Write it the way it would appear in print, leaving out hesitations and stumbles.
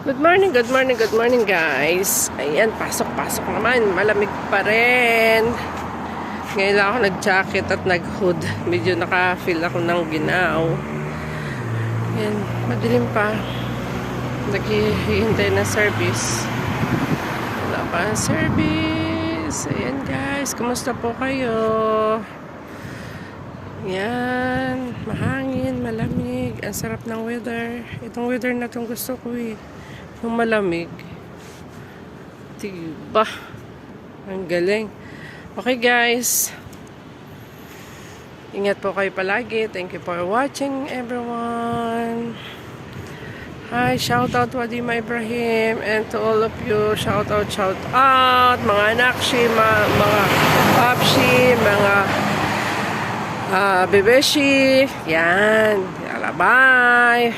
Good morning, good morning, good morning guys. Ayan, pasok-pasok naman. Malamig pa rin. Ngayon lang ako nag-jacket at nag-hood. Medyo naka-feel ako ng ginaw. Ayan, madilim pa. Naghihintay na service. Wala pa ang service. Ayan guys, kumusta po kayo? Yan, mahangin, malamig. Ang sarap ng weather. Itong weather na itong gusto ko eh. Yung malamig. Diba? Ang galing. Okay guys. Ingat po kayo palagi. Thank you for watching everyone. Hi, shout out to Adima Ibrahim and to all of you. Shout out. Mga anakshi, mga papshi, mga bebeshi. Yan. Yala, bye.